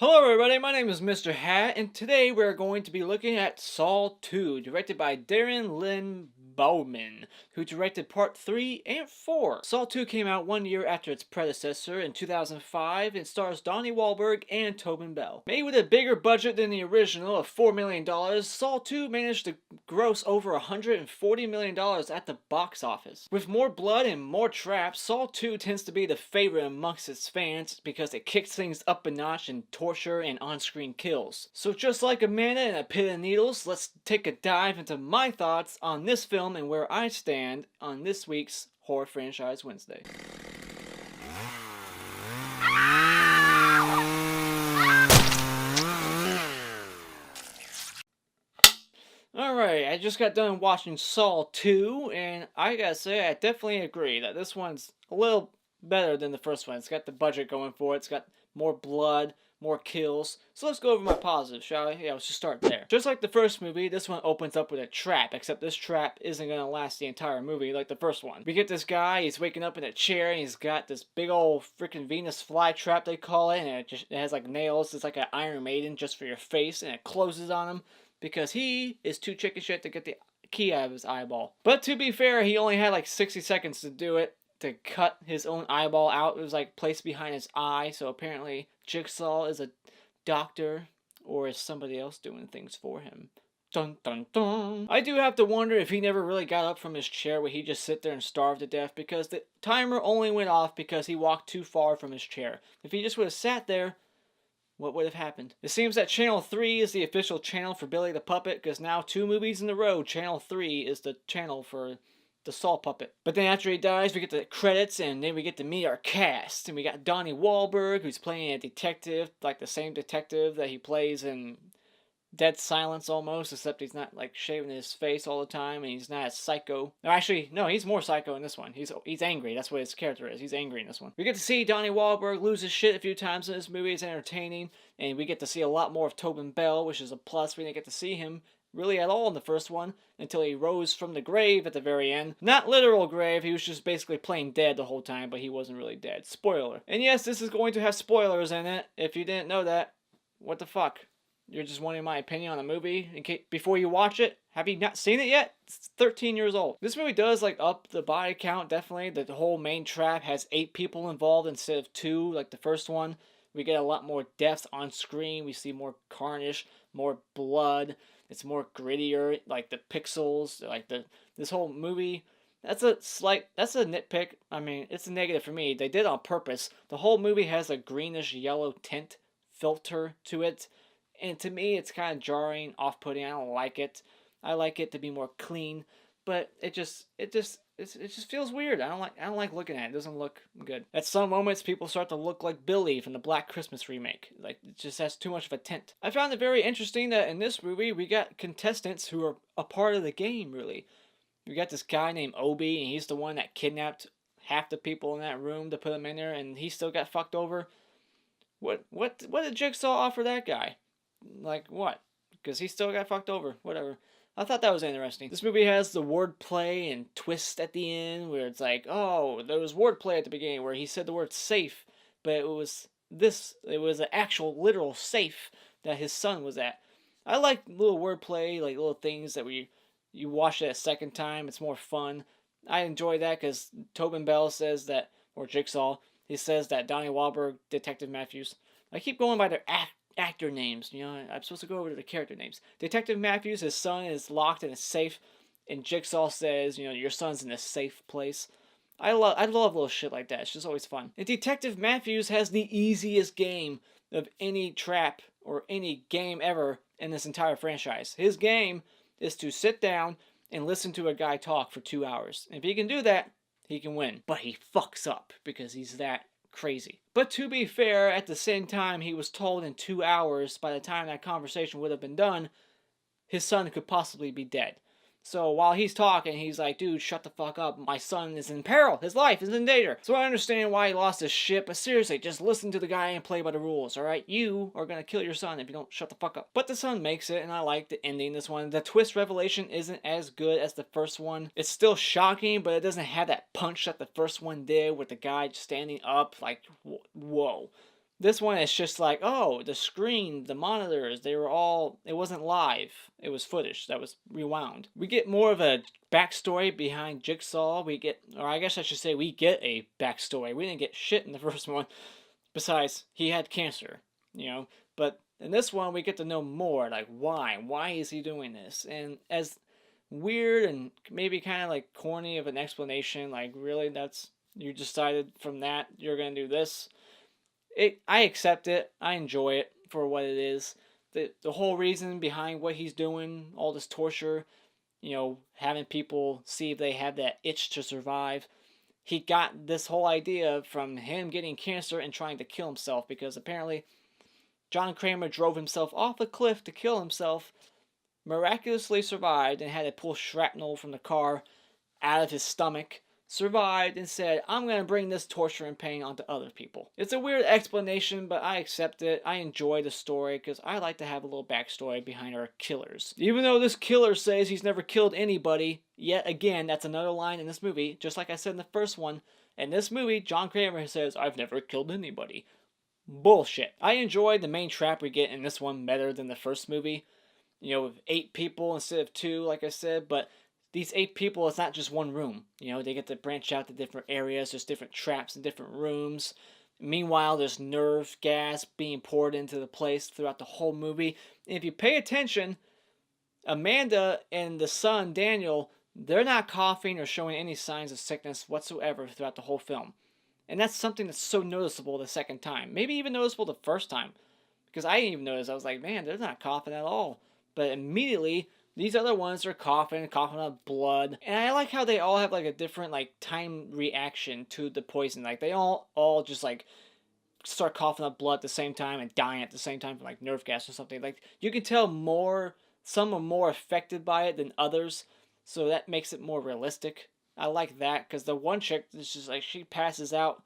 Hello everybody, my name is Mr. Hat, and today we're going to be looking at Saw 2, directed by Darren Lynn Bousman, who directed Part 3 and 4. Saw 2 came out 1 year after its predecessor in 2005 and stars Donnie Wahlberg and Tobin. Made with a bigger budget than the original of $4 million, Saw 2 managed to gross over $140 million at the box office. With more blood and more traps, Saw 2 tends to be the favorite amongst its fans because it kicks things up a notch in torture and on-screen kills. So just like Amanda in a pit of needles, let's take a dive into my thoughts on this film and where I stand on this week's Horror Franchise Wednesday. Alright, I just got done watching Saw 2, and I gotta say, I definitely agree that this one's a little better than the first one. It's got the budget going for it, it's got more blood, more kills. So let's go over my positives, shall we? Yeah, let's just start there. Just like the first movie, this one opens up with a trap, except this trap isn't gonna last the entire movie like the first one. We get this guy, he's waking up in a chair, and he's got this big old freaking Venus flytrap, they call it, and it has like nails. It's like an Iron Maiden just for your face, and it closes on him because he is too chicken shit to get the key out of his eyeball. But to be fair, he only had like 60 seconds to do it, to cut his own eyeball out. It was like placed behind his eye, so apparently Jigsaw is a doctor, or is somebody else doing things for him. Dun dun dun. I do have to wonder if he never really got up from his chair, would he just sit there and starve to death, because the timer only went off because he walked too far from his chair. If he just would have sat there, what would have happened? It seems that Channel 3 is the official channel for Billy the Puppet, because now 2 movies in a row, Channel 3 is the channel for the Saw puppet. But then after he dies, we get the credits, and then we get to meet our cast. And we got Donnie Wahlberg, who's playing a detective, like the same detective that he plays in Dead Silence almost, except he's not like shaving his face all the time, and he's not as psycho. No, actually, no, he's more psycho in this one. He's angry. That's what his character is. He's angry in this one. We get to see Donnie Wahlberg lose his shit a few times in this movie. It's entertaining, and we get to see a lot more of Tobin Bell, which is a plus. We didn't get to see him really at all in the first one until he rose from the grave at the very end. Not literal grave, he was just basically playing dead the whole time, but he wasn't really dead. Spoiler. And yes, this is going to have spoilers in it. If you didn't know that, what the fuck? You're just wanting my opinion on the movie before you watch it? Have you not seen it yet? It's 13 years old. This movie does like up the body count, definitely. The whole main trap has 8 people involved instead of 2 like the first one. We get a lot more deaths on screen. We see more carnage, more blood. It's more grittier, like the pixels, like this whole movie. That's a nitpick. I mean, it's a negative for me. They did it on purpose. The whole movie has a greenish yellow tint filter to it, and to me, it's kind of jarring, off-putting. I don't like it. I like it to be more clean, but it just feels weird. I don't like looking at it. It doesn't look good. At some moments, people start to look like Billy from the Black Christmas remake. Like, it just has too much of a tint. I found it very interesting that in this movie, we got contestants who are a part of the game, really. We got this guy named Obi, and he's the one that kidnapped half the people in that room to put him in there, and he still got fucked over. What did Jigsaw offer that guy? Like, what? Because he still got fucked over. Whatever. I thought that was interesting. This movie has the wordplay and twist at the end where it's like, oh, there was wordplay at the beginning where he said the word safe, but it was an actual literal safe that his son was at. I like little wordplay, like little things that you watch it a second time. It's more fun. I enjoy that because Tobin Bell says that, or Jigsaw, he says that Donnie Wahlberg, Detective Matthews. I keep going by their actor names, you know. I'm supposed to go over to the character names. Detective Matthews, his son is locked in a safe, and Jigsaw says, you know, your son's in a safe place. I love little shit like that. It's just always fun. And Detective Matthews has the easiest game of any trap or any game ever in this entire franchise. His game is to sit down and listen to a guy talk for 2 hours. And if he can do that, he can win. But he fucks up because he's that crazy. But to be fair, at the same time, he was told in 2 hours, by the time that conversation would have been done, his son could possibly be dead. So while he's talking, he's like, dude, shut the fuck up. My son is in peril. His life is in danger. So I understand why he lost his shit, but seriously, just listen to the guy and play by the rules, alright? You are gonna kill your son if you don't shut the fuck up. But the son makes it, and I like the ending this one. The twist revelation isn't as good as the first one. It's still shocking, but it doesn't have that punch that the first one did with the guy just standing up, like, whoa. This one is just like, oh, the screen, the monitors, they were all, it wasn't live. It was footage that was rewound. We get more of a backstory behind Jigsaw. We get, or I guess I should say we get a backstory. We didn't get shit in the first one. Besides, he had cancer, you know. But in this one, we get to know more, like why? Why is he doing this? And as weird and maybe kind of like corny of an explanation, like really, that's, you decided from that you're gonna do this. I accept it. I enjoy it for what it is. The whole reason behind what he's doing, all this torture, you know, having people see if they have that itch to survive. He got this whole idea from him getting cancer and trying to kill himself, because apparently John Kramer drove himself off a cliff to kill himself, miraculously survived, and had to pull shrapnel from the car out of his stomach, survived, and said, I'm going to bring this torture and pain onto other people. It's a weird explanation, but I accept it. I enjoy the story because I like to have a little backstory behind our killers. Even though this killer says he's never killed anybody, yet again, that's another line in this movie, just like I said in the first one. In this movie, John Kramer says, I've never killed anybody. Bullshit. I enjoyed the main trap we get in this one better than the first movie. You know, with 8 people instead of 2, like I said, but these 8 people, it's not just one room. You know, they get to branch out to different areas. There's different traps in different rooms. Meanwhile, there's nerve gas being poured into the place throughout the whole movie. And if you pay attention, Amanda and the son, Daniel, they're not coughing or showing any signs of sickness whatsoever throughout the whole film. And that's something that's so noticeable the second time. Maybe even noticeable the first time. Because I didn't even notice. I was like, man, they're not coughing at all. But immediately, these other ones are coughing up blood. And I like how they all have like a different like time reaction to the poison. Like they all just like start coughing up blood at the same time and dying at the same time from like nerve gas or something. Like you can tell some are more affected by it than others. So that makes it more realistic. I like that because the one chick is just like she passes out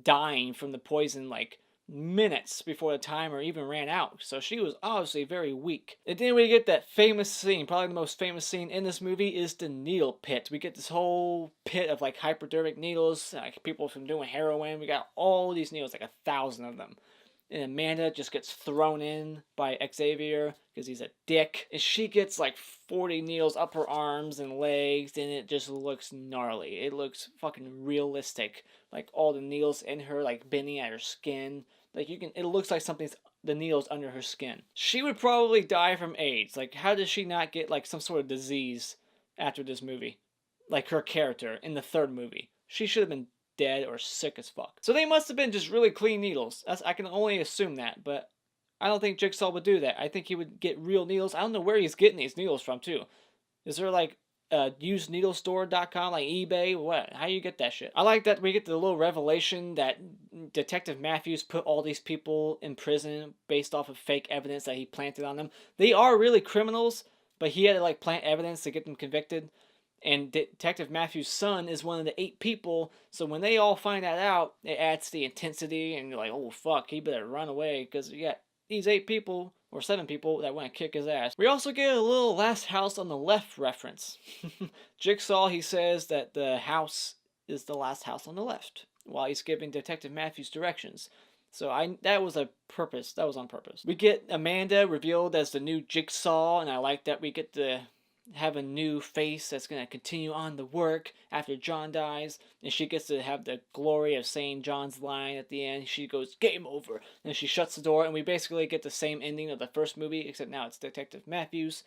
dying from the poison like minutes before the timer even ran out. So she was obviously very weak. And then we get that famous scene, probably the most famous scene in this movie is the needle pit. We get this whole pit of like hypodermic needles, like people from doing heroin. We got all these needles, like 1,000 of them. And Amanda just gets thrown in by Xavier because he's a dick. And she gets like 40 needles up her arms and legs, and it just looks gnarly. It looks fucking realistic. Like all the needles in her, like bending at her skin. Like it looks like the needles under her skin. She would probably die from AIDS. Like how does she not get like some sort of disease after this movie? Like her character in the third movie. She should have been dead or sick as fuck. So they must have been just really clean needles. I can only assume that, but I don't think Jigsaw would do that. I think he would get real needles. I don't know where he's getting these needles from too. Is there like usedneedlestore.com, like eBay? What? How do you get that shit? I like that we get the little revelation that Detective Matthews put all these people in prison based off of fake evidence that he planted on them. They are really criminals, but he had to like plant evidence to get them convicted. And Detective Matthews' son is one of the 8 people, so when they all find that out, it adds to the intensity, and you're like, oh fuck, he better run away, because you got these 8 people, or 7 people, that want to kick his ass. We also get a little Last House on the Left reference. Jigsaw, he says that the house is the last house on the left, while he's giving Detective Matthews directions. So that was on purpose. We get Amanda revealed as the new Jigsaw, and I like that we get to have a new face that's going to continue on the work after John dies, and she gets to have the glory of saying John's line at the end. She goes, game over, and she shuts the door, and we basically get the same ending of the first movie, except now it's Detective Matthews.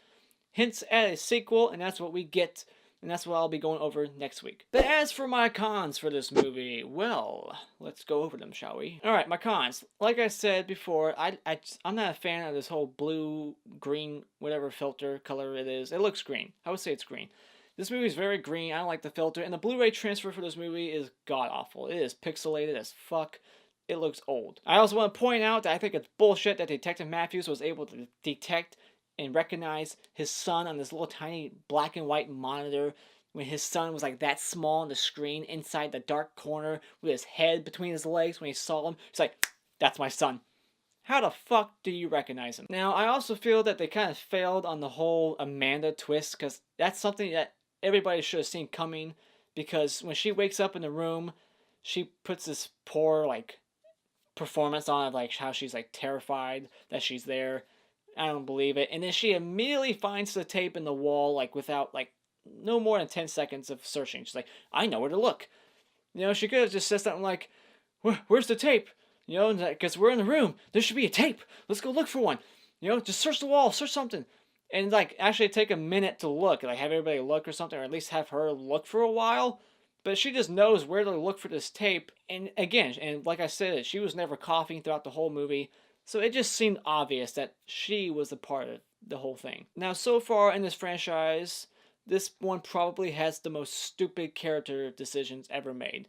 Hints at a sequel, and that's what we get, and that's what I'll be going over next week. But as for my cons for this movie, well, let's go over them, shall we? Alright, my cons. Like I said before, I'm not a fan of this whole blue, green, whatever filter color it is. It looks green. I would say it's green. This movie is very green. I don't like the filter. And the Blu-ray transfer for this movie is god-awful. It is pixelated as fuck. It looks old. I also want to point out that I think it's bullshit that Detective Matthews was able to detect and recognize his son on this little tiny black and white monitor when his son was like that small on the screen inside the dark corner with his head between his legs. When he saw him, he's like, that's my son. How the fuck do you recognize him? Now, I also feel that they kind of failed on the whole Amanda twist, because that's something that everybody should have seen coming, because when she wakes up in the room, she puts this poor, like, performance on it, like how she's like terrified that she's there. I don't believe it. And then she immediately finds the tape in the wall, like without like no more than 10 seconds of searching. She's like, I know where to look. She could have just said something like, where's the tape? Because we're in the room. There should be a tape. Let's go look for one. Just search the wall, search something. And like actually take a minute to look, like have everybody look or something, or at least have her look for a while. But she just knows where to look for this tape. And again, and like I said, she was never coughing throughout the whole movie. So it just seemed obvious that she was a part of the whole thing. Now, so far in this franchise, this one probably has the most stupid character decisions ever made.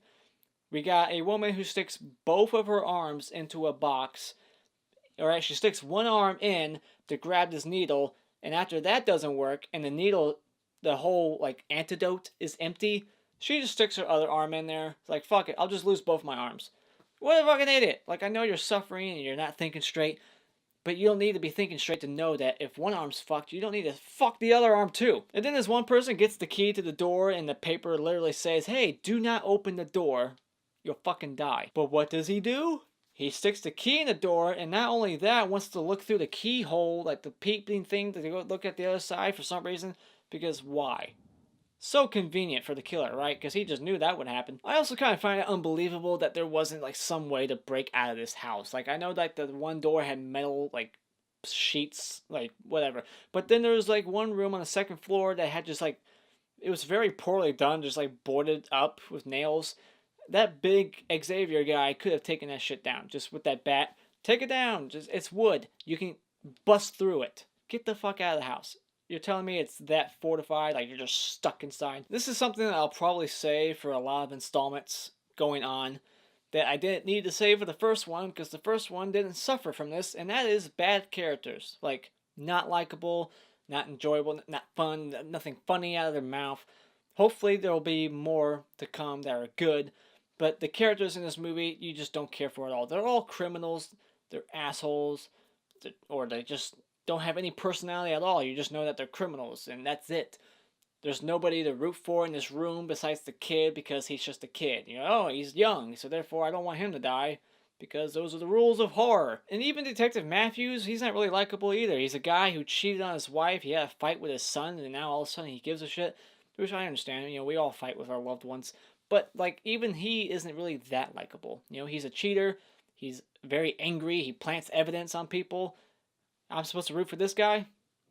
We got a woman who sticks both of her arms into a box. Alright, she sticks one arm in to grab this needle, and after that doesn't work, and the needle, the whole, like, antidote is empty, she just sticks her other arm in there. It's like, fuck it, I'll just lose both my arms. What a fucking idiot! Like, I know you're suffering and you're not thinking straight, but you don't need to be thinking straight to know that if one arm's fucked, you don't need to fuck the other arm too. And then this one person gets the key to the door, and the paper literally says, hey, do not open the door. You'll fucking die. But what does he do? He sticks the key in the door, and not only that, wants to look through the keyhole, like the peeping thing, to go look at the other side for some reason. Because why? So convenient for the killer, right? Because he just knew that would happen. I also kind of find it unbelievable that there wasn't like some way to break out of this house. Like I know like the one door had metal like sheets, like whatever. But then there was like one room on the second floor that had just like, it was very poorly done, just like boarded up with nails. That big Xavier guy could have taken that shit down just with that bat. Take it down. Just it's wood. You can bust through it. Get the fuck out of the house. You're telling me it's that fortified, like you're just stuck inside? This is something that I'll probably say for a lot of installments going on that I didn't need to say for the first one because the first one didn't suffer from this, and that is bad characters. Like, not likable, not enjoyable, not fun, nothing funny out of their mouth. Hopefully there will be more to come that are good. But the characters in this movie, you just don't care for at all. They're all criminals, they're assholes, or they just don't have any personality at all. You just know that they're criminals, and that's it. There's nobody to root for in this room besides the kid because he's just a kid. He's young, so therefore I don't want him to die because those are the rules of horror. And even Detective Matthews, he's not really likable either. He's a guy who cheated on his wife, he had a fight with his son, and now all of a sudden he gives a shit, which I understand. We all fight with our loved ones. But, like, even he isn't really that likable. He's a cheater. He's very angry. He plants evidence on people. I'm supposed to root for this guy?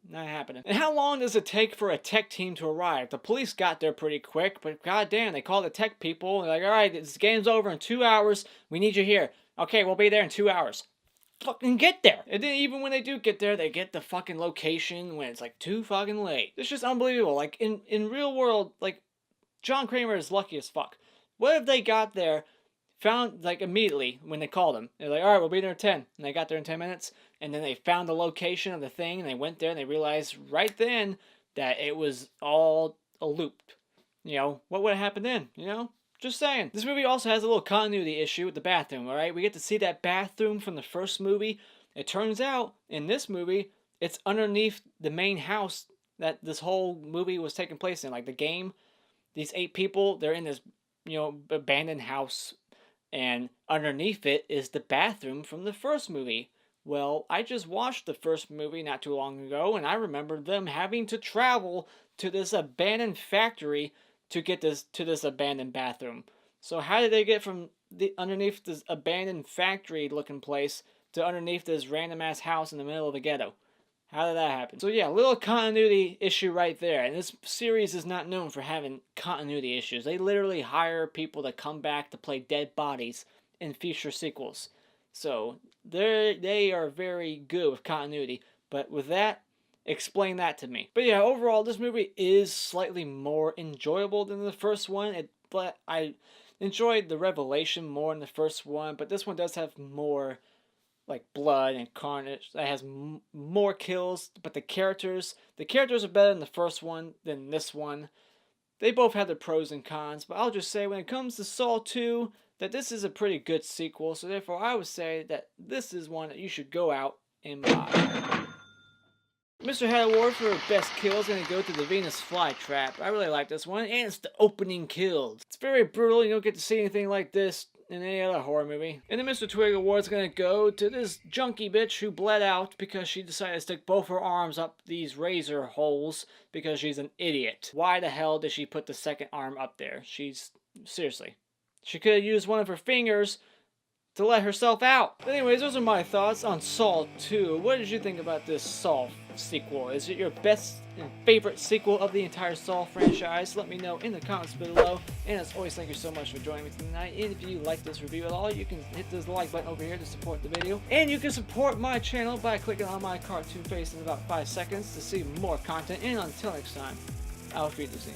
Not happening. And how long does it take for a tech team to arrive? The police got there pretty quick, but goddamn, they called the tech people. They're like, alright, this game's over in 2 hours. We need you here. Okay, we'll be there in 2 hours. Fucking get there. And then even when they do get there, they get the fucking location when it's like too fucking late. It's just unbelievable. Like, in real world, like, John Kramer is lucky as fuck. What if they got there, found, like, immediately when they called him? They're like, alright, we'll be there in 10. And they got there in 10 minutes. And then they found the location of the thing, and they went there, and they realized right then that it was all a loop. What would have happened then? Just saying. This movie also has a little continuity issue with the bathroom, alright? We get to see that bathroom from the first movie. It turns out, in this movie, it's underneath the main house that this whole movie was taking place in, like the game. These 8 people, they're in this, abandoned house, and underneath it is the bathroom from the first movie. Well, I just watched the first movie not too long ago, and I remember them having to travel to this abandoned factory to get to this abandoned bathroom. So how did they get from underneath this abandoned factory-looking place to underneath this random-ass house in the middle of the ghetto? How did that happen? So yeah, a little continuity issue right there. And this series is not known for having continuity issues. They literally hire people to come back to play dead bodies in future sequels. So they are very good with continuity. But with that, explain that to me. But yeah, overall, this movie is slightly more enjoyable than the first one. But I enjoyed the revelation more in the first one. But this one does have more like blood and carnage. That has more kills, but the characters are better in the first one than this one. They both have their pros and cons, but I'll just say when it comes to Saw 2, that this is a pretty good sequel, so therefore I would say that this is one that you should go out and buy. Mr. Head Award for Best Kills is going to go to the Venus Flytrap. I really like this one, and it's the opening kills. It's very brutal, you don't get to see anything like this in any other horror movie. And the Mr. Twig Award's gonna go to this junkie bitch who bled out because she decided to stick both her arms up these razor holes because she's an idiot. Why the hell did she put the second arm up there? Seriously. She could have used one of her fingers to let herself out. But anyways, those are my thoughts on Saw 2. What did you think about this Saw sequel? Is it your best and favorite sequel of the entire Saw franchise? Let me know in the comments below. And as always, thank you so much for joining me tonight. And if you like this review at all, you can hit this like button over here to support the video. And you can support my channel by clicking on my cartoon face in about 5 seconds to see more content. And until next time, I'll feed the scene.